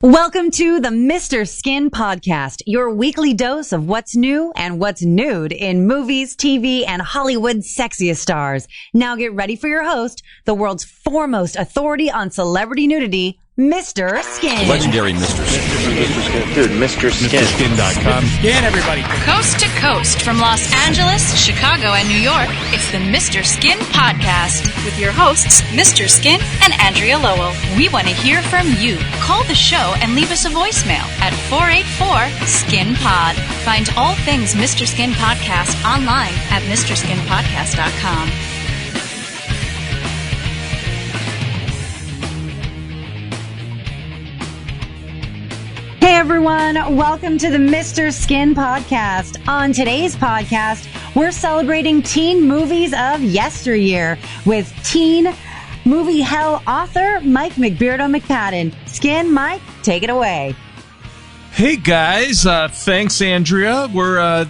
Welcome to the Mr. Skin Podcast, your weekly dose of what's new and what's nude in movies, TV, and Hollywood's sexiest stars. Now get ready for your host, the world's foremost authority on celebrity nudity, Mr. Skin. Legendary Mr. Skin. Dude, Mr. Skin. MrSkin.com. Skin, everybody. Coast to coast, from Los Angeles, Chicago, and New York, it's the Mr. Skin Podcast with your hosts, Mr. Skin and Andrea Lowell. We want to hear from you. Call the show and leave us a voicemail at 484-SKIN-POD. Find all things Mr. Skin Podcast online at MrSkinPodcast.com. Hey everyone, welcome to the Mr. Skin Podcast. On today's podcast, we're celebrating teen movies of yesteryear with teen movie hell author Mike McBeardo-McPadden. Skin, Mike, take it away. Hey guys, thanks Andrea.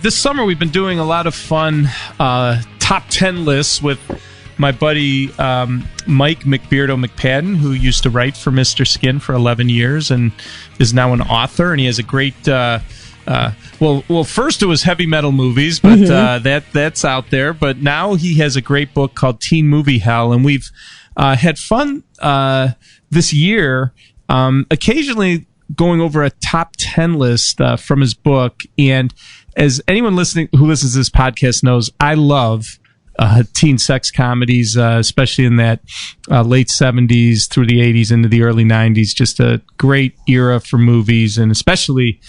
This summer we've been doing a lot of fun top 10 lists with my buddy Mike McBeardo-McPadden, who used to write for Mr. Skin for 11 years and is now an author. And he has a great, first it was heavy metal movies, but that's out there. But now he has a great book called Teen Movie Hell, and we've had fun this year, occasionally going over a top 10 list from his book. And as anyone who listens to this podcast knows, I love teen sex comedies, especially in that late 70s through the 80s into the early 90s. Just a great era for movies, and especially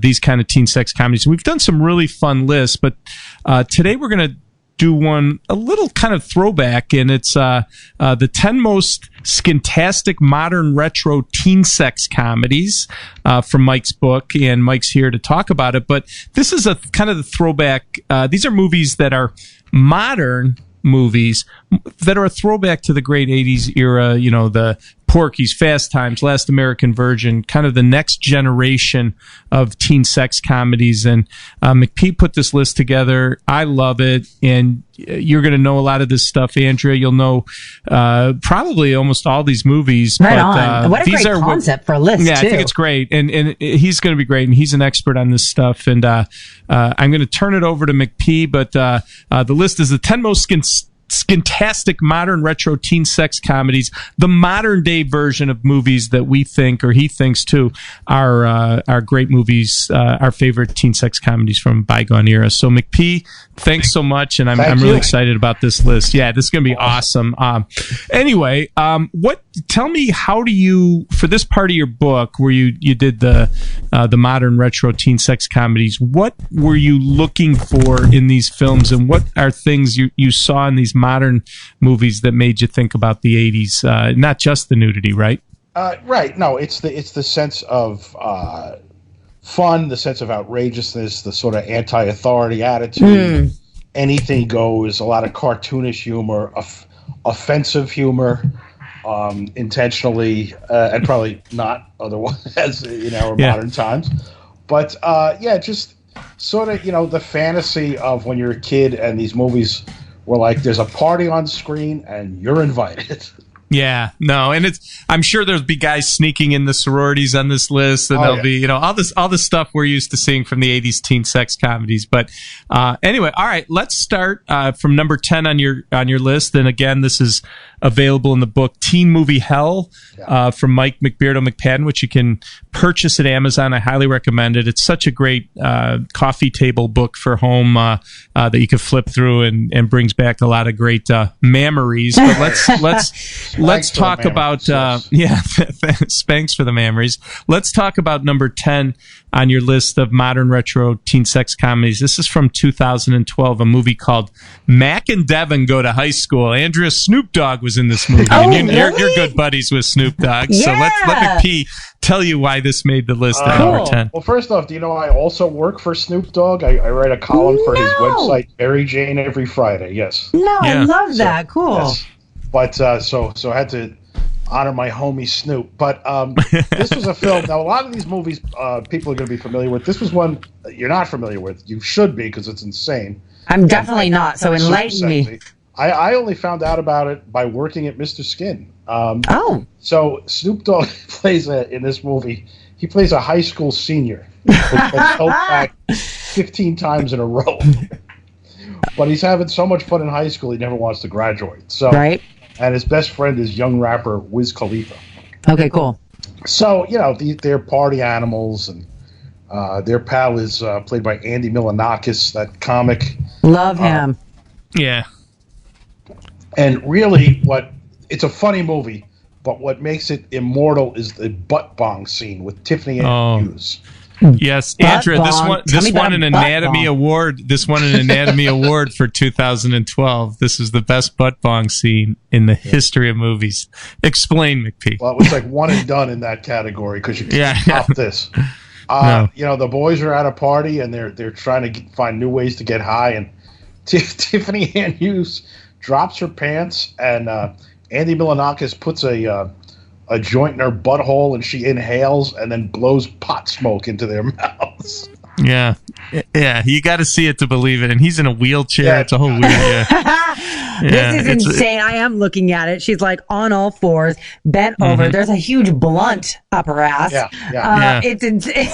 these kind of teen sex comedies. We've done some really fun lists, but today we're going to do one a little kind of throwback, and it's the 10 most skintastic modern retro teen sex comedies from Mike's book, and Mike's here to talk about it. But this is a kind of the throwback. These are movies that are modern movies that are a throwback to the great 80s era, you know, the Porky's, Fast Times, Last American Virgin, kind of the next generation of teen sex comedies. And McPee put this list together. I love it. And you're going to know a lot of this stuff, Andrea. You'll know probably almost all these movies. Right on. What a great concept for a list, yeah, too. I think it's great. And he's going to be great. And he's an expert on this stuff. And I'm going to turn it over to McPee. But the list is the 10 most skintastic modern retro teen sex comedies, the modern day version of movies that we think, or he thinks too, are great movies, our favorite teen sex comedies from bygone era. So McPee, thanks so much, and I'm really excited about this list. Yeah, this is going to be awesome. Anyway, tell me, how do you, for this part of your book where you did the modern retro teen sex comedies, what were you looking for in these films, and what are things you saw in these modern movies that made you think about the 80s? Not just the nudity, right? Right. No, it's the sense of fun, the sense of outrageousness, the sort of anti-authority attitude. Anything goes. A lot of cartoonish humor, offensive humor, intentionally and probably not otherwise in our modern times. But just sort of the fantasy of when you're a kid and these movies were like, there's a party on screen and you're invited. Yeah, no, and I'm sure there'll be guys sneaking in the sororities on this list, and there'll be, all this stuff we're used to seeing from the 80s teen sex comedies. But anyway, all right, let's start from number 10 on your list. And again, this is available in the book Teen Movie Hell from Mike McBeardo-McPadden, which you can purchase at Amazon. I highly recommend it. It's such a great coffee table book for home that you can flip through and brings back a lot of great memories. But let's talk about spanks for the memories. Let's talk about number 10 on your list of modern retro teen sex comedies. This is from 2012, a movie called Mac and Devin Go to High School. Andrea, Snoop Dogg was in this movie. And you're good buddies with Snoop Dogg. So let McPee tell you why this made the list at number 10. Well, first off, do you know I also work for Snoop Dogg? I write a column for his website, Mary Jane, every Friday. Yes. No, I love that. Cool. Yes. But so I had to honor my homie Snoop. But this was a film. Now, a lot of these movies people are going to be familiar with. This was one you're not familiar with. You should be, because it's insane. I'm definitely not, so enlighten me. I only found out about it by working at Mr. Skin. So Snoop Dogg plays in this movie. He plays a high school senior, which gets held back 15 times in a row. But he's having so much fun in high school, he never wants to graduate. So, right. And his best friend is young rapper Wiz Khalifa. Okay, cool. So, they're party animals, and their pal is played by Andy Milonakis, that comic. Love him. Yeah. And really, it's a funny movie, but what makes it immortal is the butt bong scene with Tiffany Hughes. Yes, Andrea, this won an Anatomy Award. This won an Anatomy Award for 2012. This is the best butt bong scene in the history of movies. Explain, McPee. Well, it was like one and done in that category because you can't top this. The boys are at a party and they're trying to find new ways to get high, and Tiffany Hughes drops her pants, and Andy Milonakis puts a joint in her butthole, and she inhales and then blows pot smoke into their mouths. Yeah. You got to see it to believe it. And he's in a wheelchair. Yeah. It's a whole weird. This is insane. I am looking at it. She's like on all fours, bent over. There's a huge blunt up her ass. It's insane.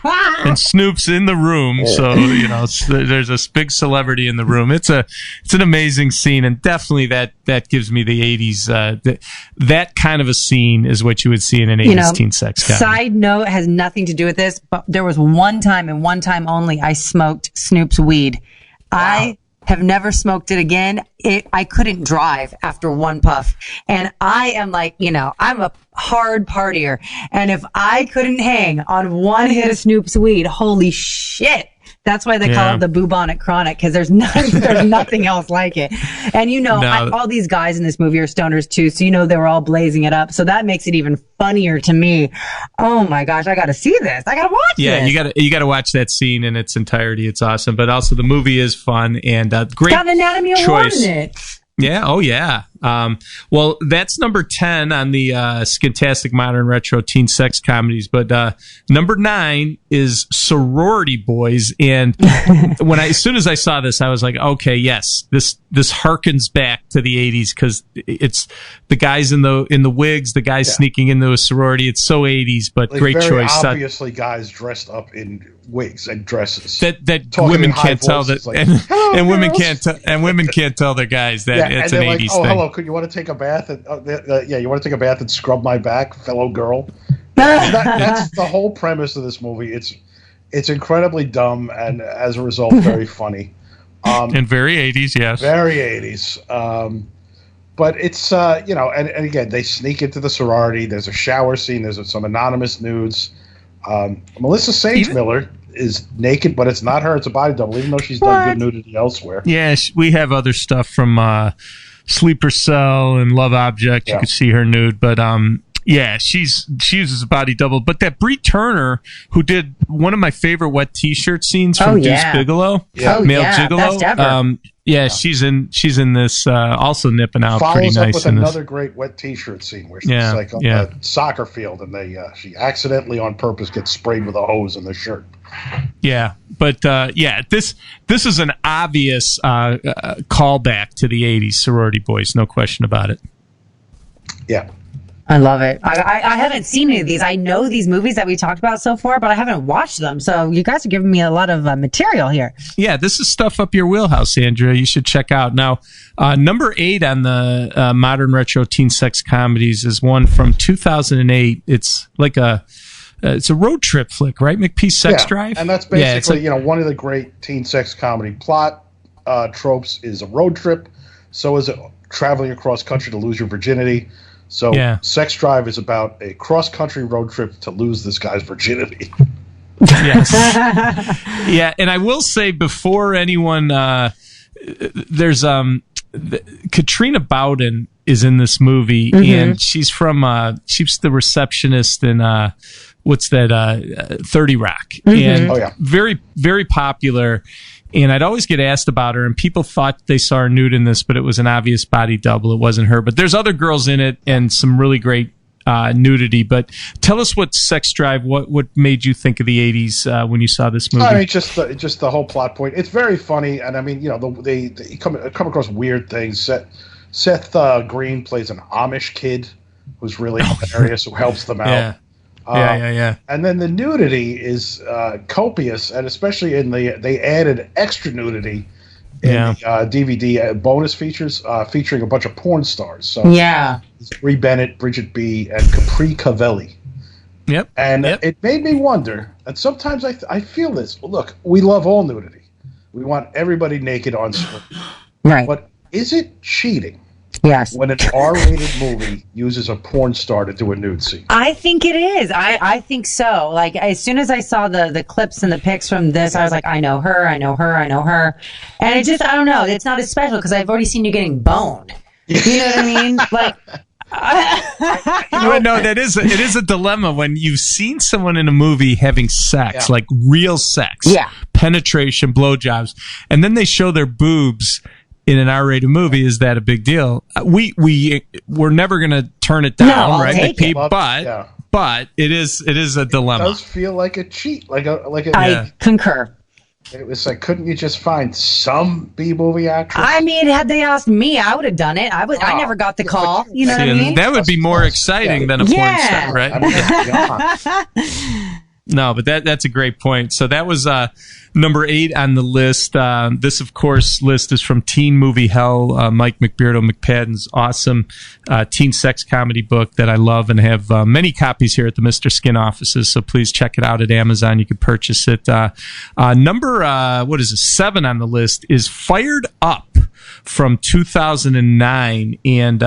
And Snoop's in the room, so there's a big celebrity in the room. It's an amazing scene, and definitely that gives me the 80s. That kind of a scene is what you would see in an 80s teen sex comedy. Side note, has nothing to do with this, but there was one time and one time only I smoked Snoop's weed. Wow. I have never smoked it again. I couldn't drive after one puff. And I am like, I'm a hard partier. And if I couldn't hang on one hit of Snoop's weed, holy shit. That's why they call it the bubonic chronic, because there's nothing else like it. And all these guys in this movie are stoners too, so they were all blazing it up. So that makes it even funnier to me. Oh my gosh, I got to see this. I got to watch this. Yeah, you got to watch that scene in its entirety. It's awesome, but also the movie is fun and great. Got an Anatomy Award in it. Yeah. Oh, yeah. Well, that's number 10 on the Skintastic Modern Retro Teen Sex Comedies. But number 9 is Sorority Boys. And as soon as I saw this, I was like, okay, yes, this harkens back to the 80s, because it's the guys in the wigs, the guys sneaking into a sorority. It's so 80s, but great very choice. Obviously, guys dressed up in wigs and dresses that women can't tell that, and women can't tell their guys that it's an 80s thing. Oh, hello, could you want to take a bath? And you want to take a bath and scrub my back, fellow girl? That's the whole premise of this movie. It's incredibly dumb, and as a result, very funny. And very 80s, yes. Very 80s. But it's, and again, they sneak into the sorority. There's a shower scene. There's some anonymous nudes. Melissa Sage Miller is naked, but it's not her. It's a body double, even though she's done good nudity elsewhere. Yeah, we have other stuff from Sleeper Cell and Love Object. You could see her nude, but she uses a body double. But that Bree Turner, who did one of my favorite wet T-shirt scenes from Deuce Bigalow, Male Gigolo. Best ever. She's in this also nipping out Follows pretty up nice. With another great wet T-shirt scene where she's like on a soccer field, and she accidentally on purpose gets sprayed with a hose in the shirt. Yeah, but this is an obvious callback to the 80s Sorority Boys, no question about it. Yeah. I love it. I haven't seen any of these. I know these movies that we talked about so far, but I haven't watched them. So you guys are giving me a lot of material here. Yeah, this is stuff up your wheelhouse, Andrea. You should check out. Now, number 8 on the Modern Retro Teen Sex Comedies is one from 2008. It's like it's a road trip flick, right? McPee, Sex Drive? And that's basically, one of the great teen sex comedy plot tropes is a road trip. So is it traveling across country to lose your virginity. So Sex Drive is about a cross-country road trip to lose this guy's virginity. Yes. Yeah, and I will say before anyone, there's Katrina Bowden is in this movie, and she's she's the receptionist in what's that 30 Rock, and very, very popular. And I'd always get asked about her, and people thought they saw her nude in this, but it was an obvious body double. It wasn't her. But there's other girls in it and some really great nudity. But tell us what Sex Drive, what made you think of the 80s when you saw this movie? I mean, just the whole plot point. It's very funny, and I mean, they come across weird things. Seth Green plays an Amish kid who's really hilarious, who helps them out. Yeah. And then the nudity is copious, and especially they added extra nudity in the DVD bonus features featuring a bunch of porn stars. So Bree Bennett, Bridget B., and Capri Cavelli. Yep. And it made me wonder, and sometimes I feel this. Look, we love all nudity. We want everybody naked on screen. Right. But is it cheating? Yes. When an R-rated movie uses a porn star to do a nude scene? I think it is. I think so. Like, as soon as I saw the clips and the pics from this, I was like, I know her. And it just, I don't know. It's not as special because I've already seen you getting boned. You know what I mean? Like, no, it is a dilemma when you've seen someone in a movie having sex, like real sex, penetration, blowjobs, and then they show their boobs in an R-rated movie. Is that a big deal? We're never going to turn it down, right? But it is a dilemma. It does feel like a cheat, I concur. It was like, couldn't you just find some B-movie actress? I mean, had they asked me, I would have done it. I never got the call. You know what I mean? That would be more exciting than a porn star, right? I mean, no, but that's a great point. So that was number 8 on the list. This, of course, list is from Teen Movie Hell, Mike McBeardo McPadden's awesome teen sex comedy book that I love and have many copies here at the Mr. Skin offices. So please check it out at Amazon. You can purchase it. Number 7 on the list is Fired Up from 2009. And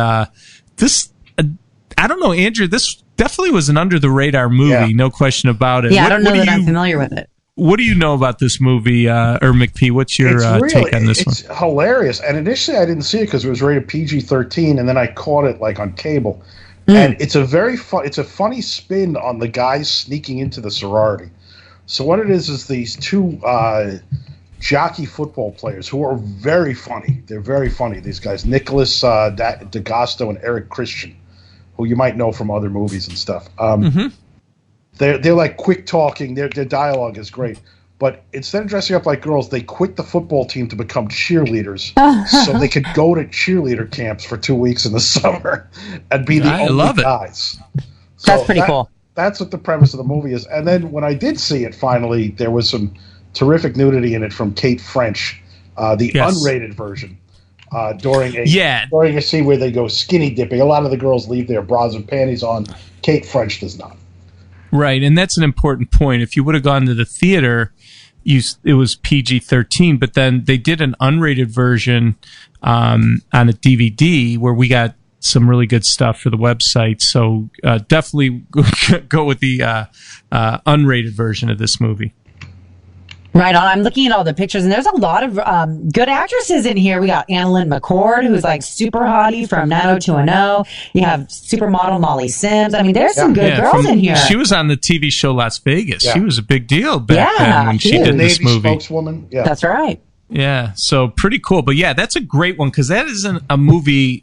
this, I don't know, Andrew, this definitely was an under-the-radar movie, no question about it. Yeah, I don't know that I'm familiar with it. What do you know about this movie, or McP? What's your take on this one? It's hilarious. And initially I didn't see it because it was rated PG-13, and then I caught it like on cable. And it's a funny spin on the guys sneaking into the sorority. So what it is these two jockey football players who are very funny. They're very funny, these guys. Nicholas D'Agosto and Eric Christian, who you might know from other movies and stuff. They're like quick talking. Their dialogue is great. But instead of dressing up like girls, they quit the football team to become cheerleaders so they could go to cheerleader camps for 2 weeks in the summer and be the only guys. So that's pretty cool. That's what the premise of the movie is. And then when I did see it finally, there was some terrific nudity in it from Kate French, the unrated version. During a scene where they go skinny dipping. A lot of the girls leave their bras and panties on. Kate French does not. Right, and that's an important point. If you would have gone to the theater, it was PG-13, but then they did an unrated version on a DVD where we got some really good stuff for the website. So definitely go with the unrated version of this movie. Right on. I'm looking at all the pictures, and there's a lot of good actresses in here. We got Annalyn McCord, who's like super hottie from 90210. You have supermodel Molly Sims. I mean, there's some good girls in here. She was on the TV show Las Vegas. She was a big deal back then when she did this movie. Spokeswoman. Yeah, that's right. Yeah, so pretty cool. But yeah, that's a great one because that isn't a movie,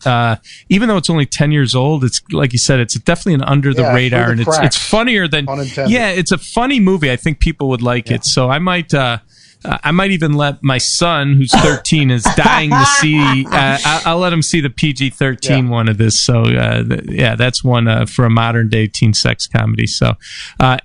even though it's only 10 years old, it's like you said, it's definitely an under the radar, and it's funnier than, it's a funny movie. I think people would like it. So I might even let my son, who's 13, is dying to see. I'll let him see the PG-13 one of this. So that's one for a modern day teen sex comedy. So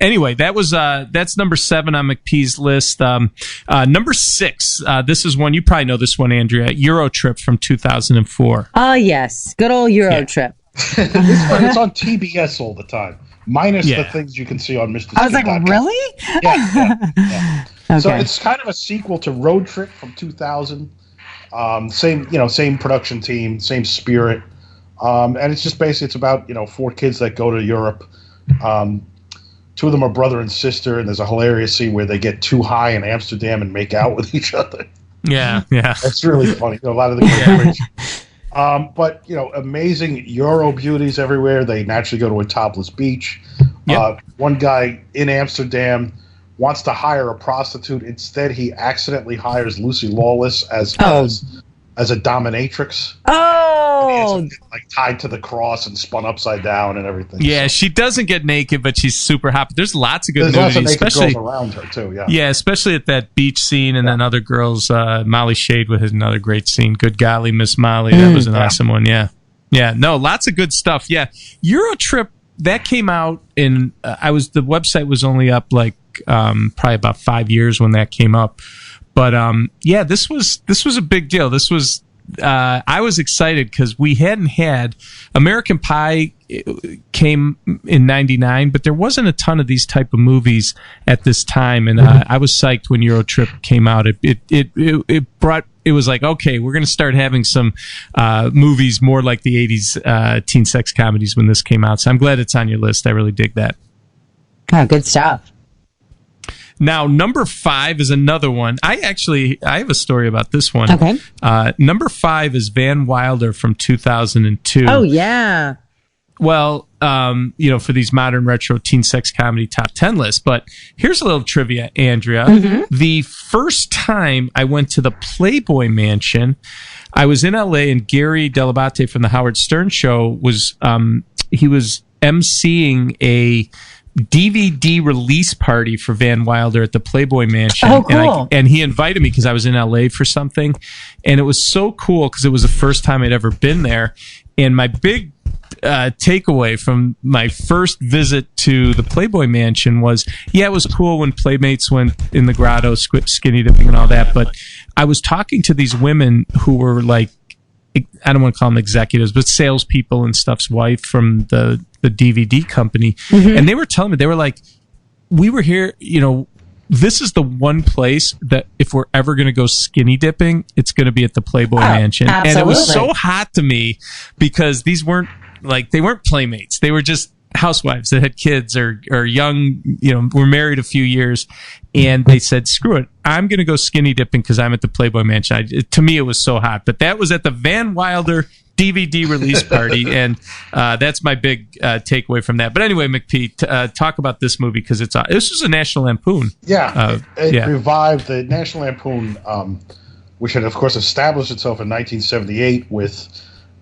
anyway, that's number 7 on McPee's list. Number 6. This is one you probably know. This one, Andrea. Euro Trip from 2004. Oh yes, good old Euro Trip. It's on TBS all the time. Minus the things you can see on Mr. I was like, really? Yeah. Okay. So it's kind of a sequel to Road Trip from 2000. Same production team, same spirit. And it's just basically, it's about, 4 kids that go to Europe. 2 of them are brother and sister, and there's a hilarious scene where they get too high in Amsterdam and make out with each other. Yeah. That's really funny. A lot of the but, amazing Euro beauties everywhere. They naturally go to a topless beach. One guy in Amsterdam wants to hire a prostitute. Instead, he accidentally hires Lucy Lawless as a dominatrix. Oh, Oh, like tied to the cross and spun upside down and everything. Yeah, so. she doesn't get naked, but she's super hot. But there's lots of good There's lots nudity, of naked especially girls around her too. Yeah. Yeah, especially at that beach scene, and then other girls. Molly Shade with another great scene. Good golly, Miss Molly, that was an awesome one. Yeah, no, lots of good stuff. Yeah, Eurotrip that came out in. The website was only up like probably about 5 years when that came up, but this was a big deal. This was. I was excited because we hadn't had American Pie came in '99, but there wasn't a ton of these type of movies at this time, and I was psyched when Eurotrip came out. It was like, okay, we're going to start having some movies more like the '80s teen sex comedies when this came out. So I'm glad it's on your list. I really dig that. oh, good stuff. Now, number 5 is another one. I have a story about this one. Okay. Number 5 is Van Wilder from 2002. Oh, yeah. Well, for these modern retro teen sex comedy top 10 lists. But here's a little trivia, Andrea. Mm-hmm. The first time I went to the Playboy Mansion, I was in LA, and Gary Delabate from the Howard Stern Show was emceeing a DVD release party for Van Wilder at the Playboy Mansion. Oh, cool. And he invited me because I was in LA for something. And it was so cool because it was the first time I'd ever been there. And my big takeaway from my first visit to the Playboy Mansion was, it was cool when Playmates went in the grotto, skinny dipping and all that. But I was talking to these women who were like, I don't want to call them executives, but salespeople and stuff's wife from the DVD company. Mm-hmm. And they were telling me, they were like, we were here, this is the one place that if we're ever going to go skinny dipping, it's going to be at the Playboy Mansion. Absolutely. And it was so hot to me because these weren't Playmates. They were just housewives that had kids or young, were married a few years. And they said, screw it, I'm going to go skinny dipping because I'm at the Playboy Mansion. To me, it was so hot. But that was at the Van Wilder DVD release party, and that's my big takeaway from that. But anyway, McPee, talk about this movie because this was a National Lampoon. Yeah, it revived the National Lampoon, which had, of course, established itself in 1978 with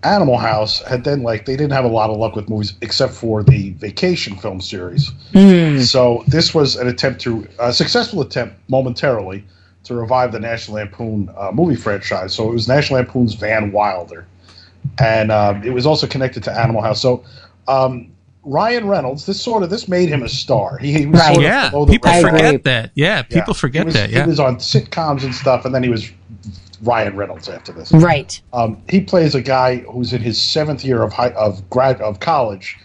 Animal House. Had then, they didn't have a lot of luck with movies except for the Vacation film series. Mm. So this was a successful attempt momentarily to revive the National Lampoon movie franchise. So it was National Lampoon's Van Wilder. And it was also connected to Animal House. So Ryan Reynolds, this made him a star. He was sort of below the people radar. forget that. Yeah, people forget that. Yeah, he was on sitcoms and stuff, and then he was Ryan Reynolds after this. Right. He plays a guy who's in his 7th year of college,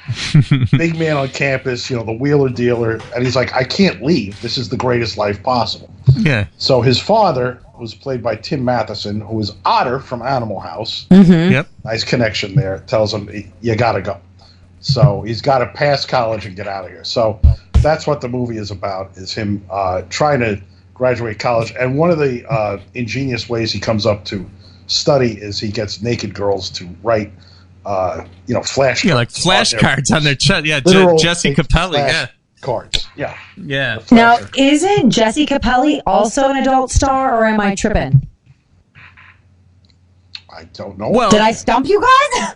big man on campus, the wheeler dealer, and he's like, I can't leave. This is the greatest life possible. Yeah. So his father was played by Tim Matheson, who was Otter from Animal House. Mm-hmm. Yep. Nice connection there. Tells him, you got to go. So he's got to pass college and get out of here. So that's what the movie is about, is him trying to graduate college. And one of the ingenious ways he comes up to study is he gets naked girls to write, flashcards. Yeah, like flashcards on their chest. Yeah, Jesse Capelli. Yeah. Cards. Yeah. Yeah. Now, isn't Jesse Capelli also an adult star, or am I tripping? I don't know. Well, did I stump you guys?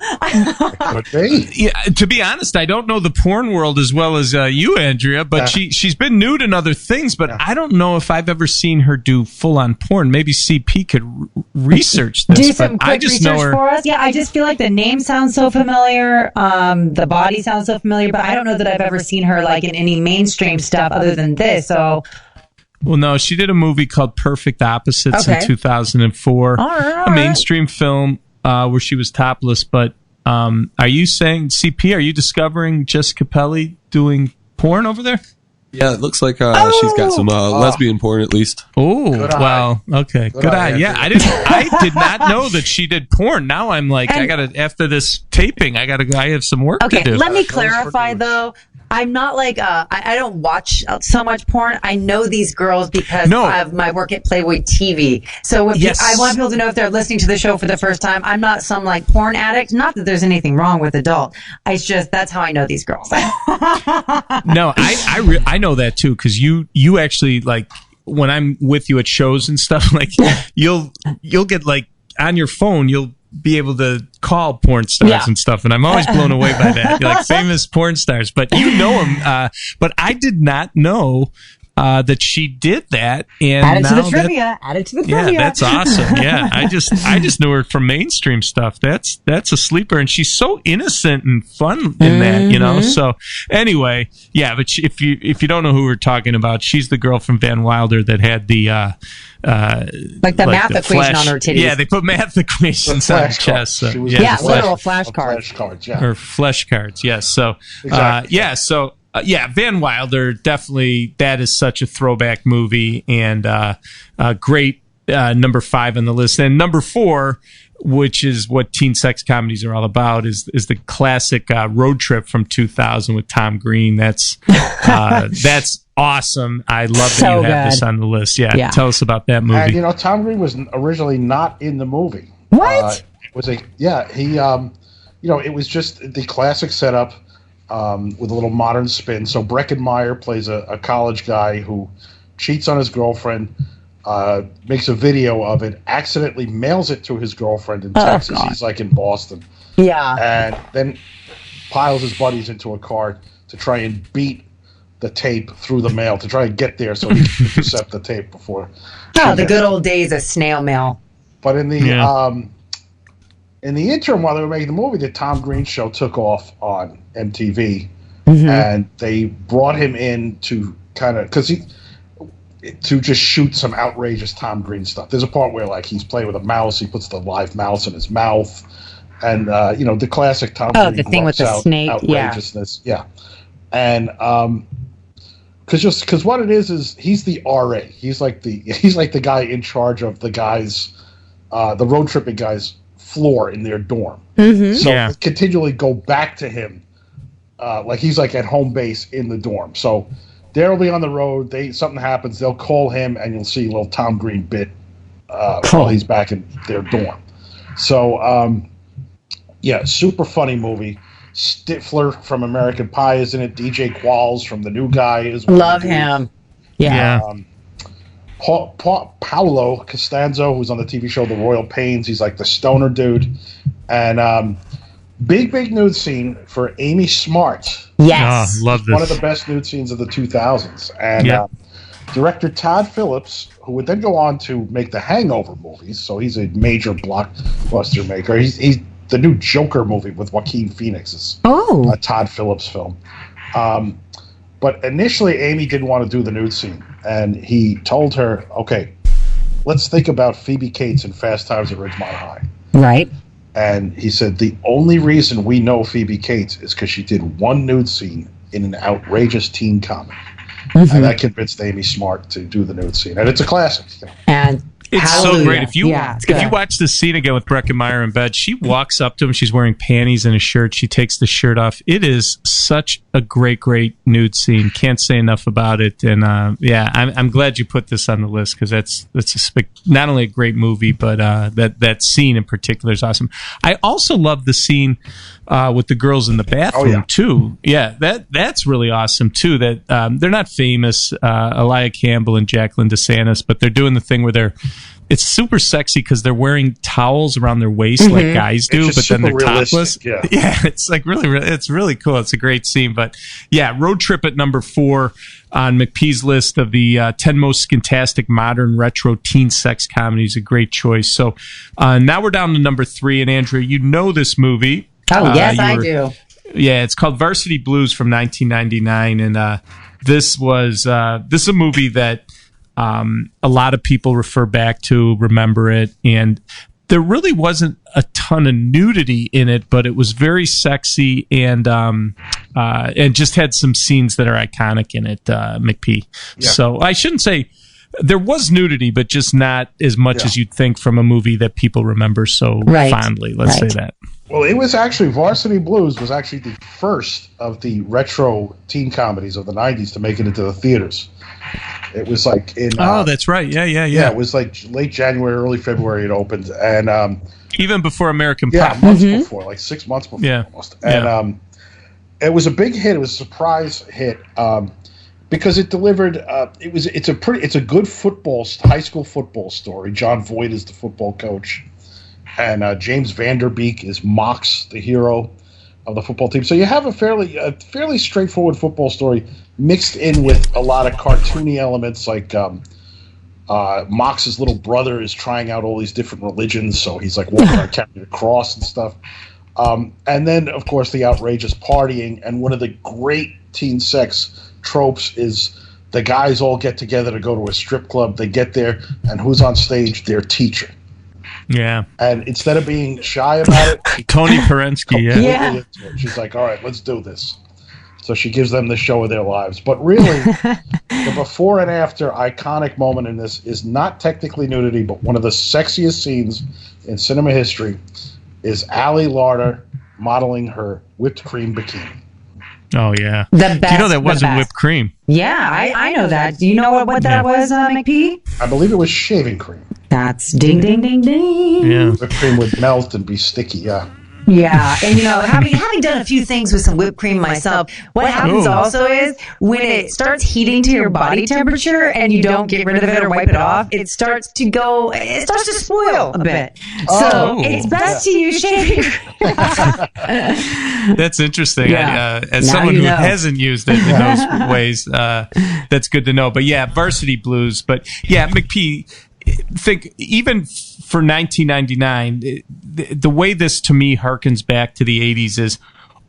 Could be. Yeah, to be honest, I don't know the porn world as well as you, Andrea, but she's been nude in other things, but I don't know if I've ever seen her do full-on porn. Maybe CP could research this. Do some quick research for us. Yeah, I just feel like the name sounds so familiar, the body sounds so familiar, but I don't know that I've ever seen her in any mainstream stuff other than this, so... Well, no, she did a movie called Perfect Opposites in 2004. All right. A mainstream film where she was topless. But are you saying, CP, are you discovering Jessica Capelli doing porn over there? Yeah, it looks like she's got some lesbian porn at least. Oh, well, okay. Good eye. Yeah, I did not know that she did porn. Now I'm like, after this taping, I have some work to do. Okay, let me clarify though. I'm not I don't watch so much porn. I know these girls because of my work at Playboy TV. So I want people to know if they're listening to the show for the first time, I'm not some porn addict. Not that there's anything wrong with adult. It's just that's how I know these girls. No, I know that too because you actually when I'm with you at shows and stuff you'll get on your phone be able to call porn stars and stuff, and I'm always blown away by that. You're like famous porn stars, but you know them. But I did not know that she did that. And add it to the trivia. Add it to the trivia. Yeah, that's awesome. Yeah, I just knew her from mainstream stuff. That's a sleeper, and she's so innocent and fun in that, you know. So anyway, yeah. But if you don't know who we're talking about, she's the girl from Van Wilder that had the math equation on her titties. Yeah, they put math equations on her chest. So, literal flashcards. Or flesh cards. Yes. So exactly. Van Wilder, definitely, that is such a throwback movie, and great number 5 on the list. And number 4, which is what teen sex comedies are all about, is the classic Road Trip from 2000 with Tom Green. That's awesome. I love that you have this on the list. Yeah, tell us about that movie. And, Tom Green was originally not in the movie. What? It was it was just the classic setup. With a little modern spin. So Breckenmeyer plays a college guy who cheats on his girlfriend, makes a video of it, accidentally mails it to his girlfriend in Texas. He's like in Boston. Yeah. And then piles his buddies into a car to try and beat the tape through the mail, to try and get there so he can intercept the tape before. The good old days of snail mail. But in the interim, while they were making the movie, the Tom Green Show took off on MTV, and they brought him in to to just shoot some outrageous Tom Green stuff. There's a part where he's playing with a mouse, he puts the live mouse in his mouth, and the classic Tom Green. The thing with the snake, outrageousness, and because what it is he's the RA. He's like the guy in charge of the guys, the road tripping guys' floor in their dorm. So continually go back to him, he's at home base in the dorm. So they'll be on the road. Something happens, they'll call him, and you'll see a little Tom Green bit while he's back in their dorm. So super funny movie. Stifler from American Pie is in it. DJ Qualls from The New Guy is. Love him. Yeah. Paolo Costanzo, who's on the TV show The Royal Pains, he's like the stoner dude. And big nude scene for Amy Smart. Yes. Love this. One of the best nude scenes of the 2000s. And director Todd Phillips, who would then go on to make the Hangover movies, so he's a major blockbuster maker. He's the new Joker movie with Joaquin Phoenix is a Todd Phillips film. But initially, Amy didn't want to do the nude scene, and he told her, "Okay, let's think about Phoebe Cates in Fast Times at Ridgemont High." Right. And he said the only reason we know Phoebe Cates is because she did one nude scene in an outrageous teen comedy, and that convinced Amy Smart to do the nude scene, and it's a classic. And it's so great. If you watch this scene again with Breckenmeyer in bed, she walks up to him. She's wearing panties and a shirt. She takes the shirt off. It is such a great nude scene. Can't say enough about it. And I'm glad you put this on the list, because that's not only a great movie, but that scene in particular is awesome. I also love the scene with the girls in the bathroom too. Yeah, that's really awesome too. That they're not famous, Elia Campbell and Jacqueline DeSantis, but they're doing the thing where it's super sexy because they're wearing towels around their waist like guys do, but then they're topless. Yeah, it's it's really cool. It's a great scene. But Road Trip at number 4 on McPee's list of the 10 most Skintastic modern retro teen sex comedies. A great choice. So now we're down to number 3, and Andrea, you know this movie. Oh yes, I do. Yeah, it's called Varsity Blues from 1999, and this is a movie that a lot of people refer back to, remember it, and there really wasn't a ton of nudity in it, but it was very sexy and just had some scenes that are iconic in it, McP. Yeah. So I shouldn't say there was nudity, but just not as much as you'd think from a movie that people remember so fondly. Let's say that. Well, it was actually Varsity Blues was actually the first of the retro teen comedies of the 90s to make it into the theaters. It was like in that's right. Yeah. It was like late January, early February it opened, and even before American Pie. Yeah, months before, like 6 months before almost. And it was a big hit. It was a surprise hit because it delivered. It's a good high school football story. John Voight is the football coach, and James Vanderbeek is Mox, the hero of the football team. So you have a fairly straightforward football story mixed in with a lot of cartoony elements, like Mox's little brother is trying out all these different religions, so he's like walking around carrying a cross and stuff. And then, of course, the outrageous partying, and one of the great teen sex tropes is the guys all get together to go to a strip club. They get there, and who's on stage? Their teacher. Yeah. And instead of being shy about it, Tony Perensky, yeah. She's like, all right, let's do this. So she gives them the show of their lives. But really, the before and after iconic moment in this is not technically nudity, but one of the sexiest scenes in cinema history is Allie Larder modeling her whipped cream bikini. Oh, yeah. The best. Do you know that wasn't whipped cream? Yeah, I know that. Do you know what that was, McP? I believe it was shaving cream. That's ding, ding, ding, ding. Yeah. Whipped cream would melt and be sticky, yeah. Yeah, and having done a few things with some whipped cream myself, what happens also is when it starts heating to your body temperature and you don't get rid of it or wipe it off, it starts to spoil a bit. So it's best to use shaving cream. That's interesting. Yeah. As Now someone you who know. hasn't used it in those ways, that's good to know. But yeah, Varsity Blues. But yeah, McP, think even for 1999, the way this to me harkens back to the 80s is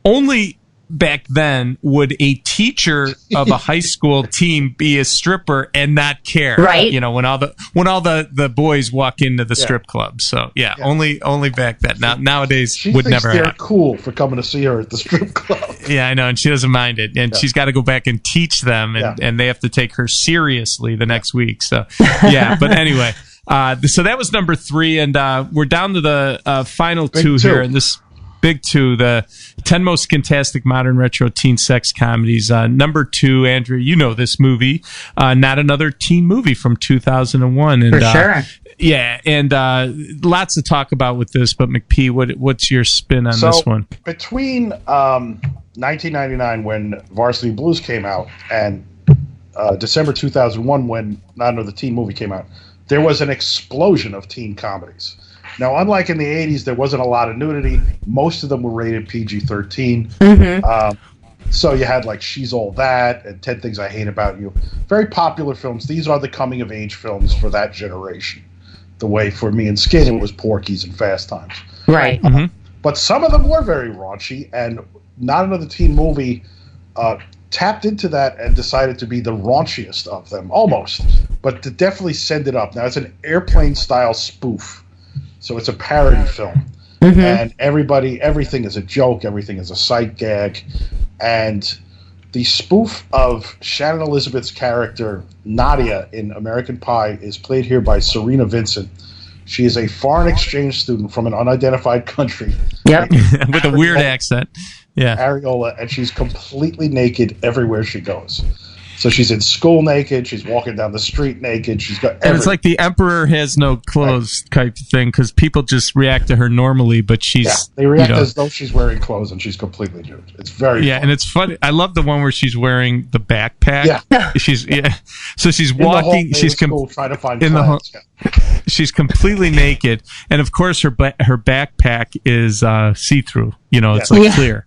only back then would a teacher of a high school team be a stripper and not care, right? When all the boys walk into the strip club. So yeah. only back then. Nowadays She would thinks never they're happen. Cool for coming to see her at the strip club. Yeah, I know, and she doesn't mind it, and she's got to go back and teach them, and they have to take her seriously the next week. So yeah, but anyway. So that was number 3, and we're down to the final two here, and this big 2, the 10 most Skintastic modern retro teen sex comedies. Number 2, Andrew, you know this movie, Not Another Teen Movie from 2001. And, for sure. Yeah, and lots to talk about with this, but McP, what's your spin on this one? Between 1999, when Varsity Blues came out, and December 2001, when Not Another Teen Movie came out, there was an explosion of teen comedies. Now, unlike in the 80s, there wasn't a lot of nudity. Most of them were rated PG-13. Mm-hmm. So you had like She's All That and 10 Things I Hate About You. Very popular films. These are the coming-of-age films for that generation. The way for me and Skin, it was Porky's and Fast Times. Right. But some of them were very raunchy, and Not Another Teen Movie tapped into that and decided to be the raunchiest of them, almost, but to definitely send it up. Now, it's an Airplane-style spoof, so it's a parody film, and everything is a joke, everything is a sight gag, and the spoof of Shannon Elizabeth's character, Nadia, in American Pie, is played here by Serena Vincent. She is a foreign exchange student from an unidentified country. Yep. With a weird accent. Yeah. Areola, and she's completely naked everywhere she goes. So she's in school naked, she's walking down the street naked, she's got everything. And it's like the emperor has no clothes type thing, because people just react to her normally, but she's... they react as though she's wearing clothes and she's completely nude. It's very funny. And it's funny. I love the one where she's wearing the backpack. Yeah. So she's walking... She's trying to find in clients. She's completely naked, and of course her backpack is see-through. It's like clear.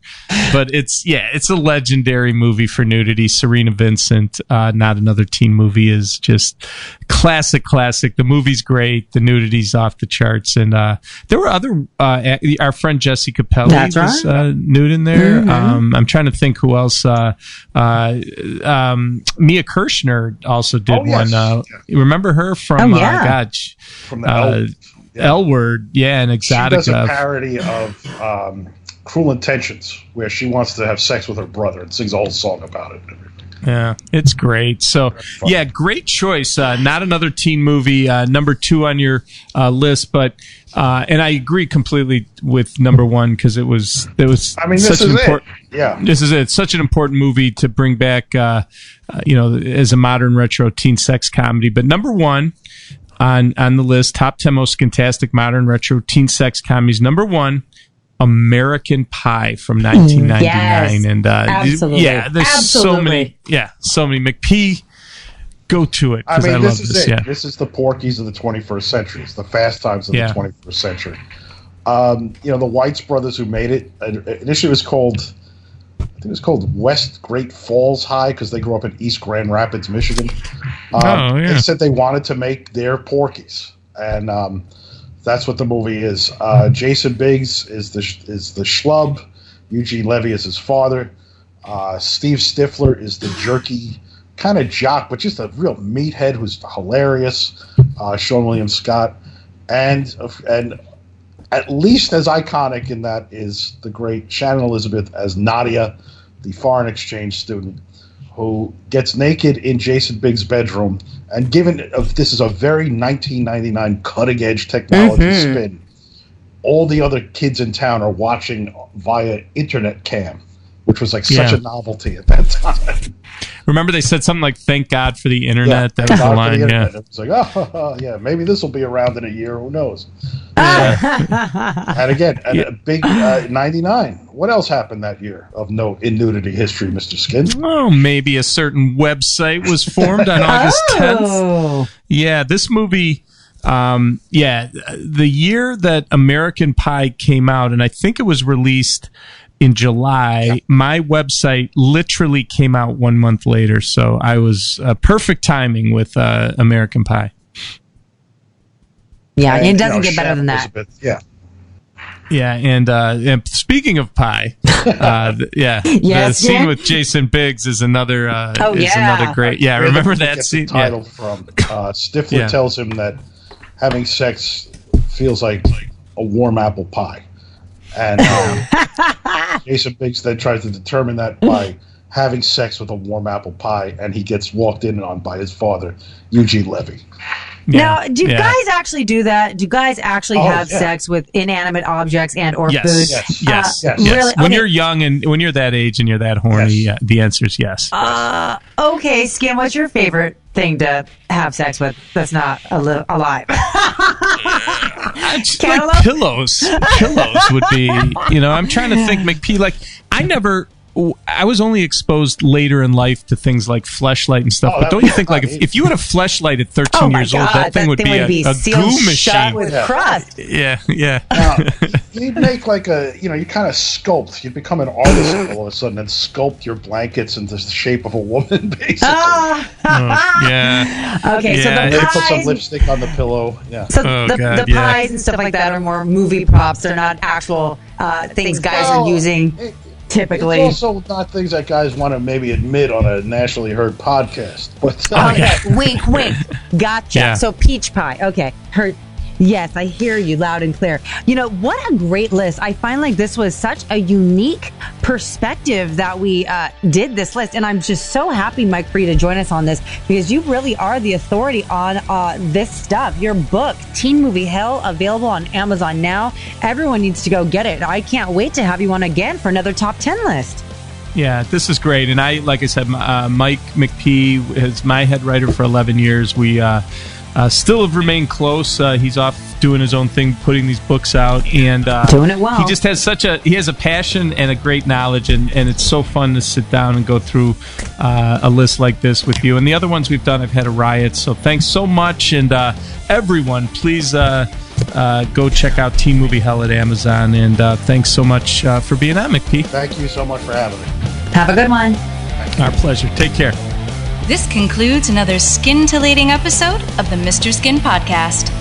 But it's a legendary movie for nudity. Serena Vincent, Not Another Teen Movie, is just classic. The movie's great. The nudity's off the charts. And there were other, our friend Jesse Capelli was nude in there. Mm-hmm. I'm trying to think who else. Mia Kirshner also did one. You remember her from, from the L Word, and Exotica. She does a parody of Cruel Intentions, where she wants to have sex with her brother and sings a whole song about it. Yeah, it's great. So, great choice. Not Another Teen Movie, number 2 on your list, but and I agree completely with number 1, because it was. I mean, this is it. Yeah, this is it. It's such an important movie to bring back, as a modern retro teen sex comedy. But number 1 on the list, top 10 most Skintastic modern retro teen sex comedies. Number 1. American Pie from 1999, yes, and absolutely. There's so many McP. Go to it. I mean, love this. This is the Porky's of the 21st century. It's the Fast Times of the 21st century. The Weitz brothers who made it, initially it was called, I think it was called West Great Falls High because they grew up in East Grand Rapids, Michigan. They said they wanted to make their Porky's, and that's what the movie is. Jason Biggs is the schlub. Eugene Levy is his father. Steve Stifler is the jerky kind of jock, but just a real meathead who's hilarious. Sean William Scott, and at least as iconic in that is the great Shannon Elizabeth as Nadia, the foreign exchange student, who gets naked in Jason Biggs' bedroom. And given this is a very 1999 cutting-edge technology spin, all the other kids in town are watching via internet cam, which was like such a novelty at that time. Remember they said something like, thank God for the internet? That was the line, It was like, maybe this will be around in a year. Who knows? And again, a big 99. What else happened that year of note in nudity history, Mr. Skin? Oh, maybe a certain website was formed on August 10th. Yeah, this movie... the year that American Pie came out, and I think it was released in July, my website literally came out 1 month later, so I was perfect timing with American Pie. Yeah, and it doesn't get better than that. Yeah, and speaking of pie, the scene with Jason Biggs is another another great. Yeah, remember that scene? The title from Stifler tells him that having sex feels like a warm apple pie. And Jason Biggs then tries to determine that by having sex with a warm apple pie, and he gets walked in on by his father, Eugene Levy. Now, do you guys actually do that? Do you guys actually have sex with inanimate objects and or food? Yes. Really? When you're young and when you're that age and you're that horny, the answer is yes. Okay, Skin, what's your favorite thing to have sex with that's not alive? Just like pillows. Pillows would be, I'm trying to think, McP, I was only exposed later in life to things like Fleshlight and stuff. But don't you think, if you had a Fleshlight at 13 years old, that thing would be a goo machine with crust. Yeah. You'd make you kind of sculpt. You'd become an artist all of a sudden and sculpt your blankets into the shape of a woman, basically. Okay, so the pies, put some lipstick on the pillow. Yeah. So the pies and stuff like that are more movie props. They're not actual things guys are using. Typically, it's also not things that guys want to maybe admit on a nationally heard podcast. But wink, gotcha. Yeah. So peach pie, okay, heard. Yes, I hear you loud and clear. What a great list. I find like this was such a unique perspective that we did this list. And I'm just so happy, Mike, for you to join us on this because you really are the authority on this stuff. Your book, Teen Movie Hell, available on Amazon now. Everyone needs to go get it. I can't wait to have you on again for another top 10 list. Yeah, this is great. And like I said, Mike McP is my head writer for 11 years. We still have remained close. He's off doing his own thing, putting these books out, and doing it well. He just has he has a passion and a great knowledge, and it's so fun to sit down and go through a list like this with you. And the other ones we've done, I've had a riot. So thanks so much, and everyone, please go check out Teen Movie Hell at Amazon. And thanks so much for being on, McP. Thank you so much for having me. Have a good one. Our pleasure. Take care. This concludes another scintillating episode of the Mr. Skin Podcast.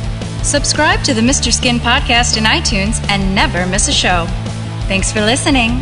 Subscribe to the Mr. Skin Podcast in iTunes and never miss a show. Thanks for listening.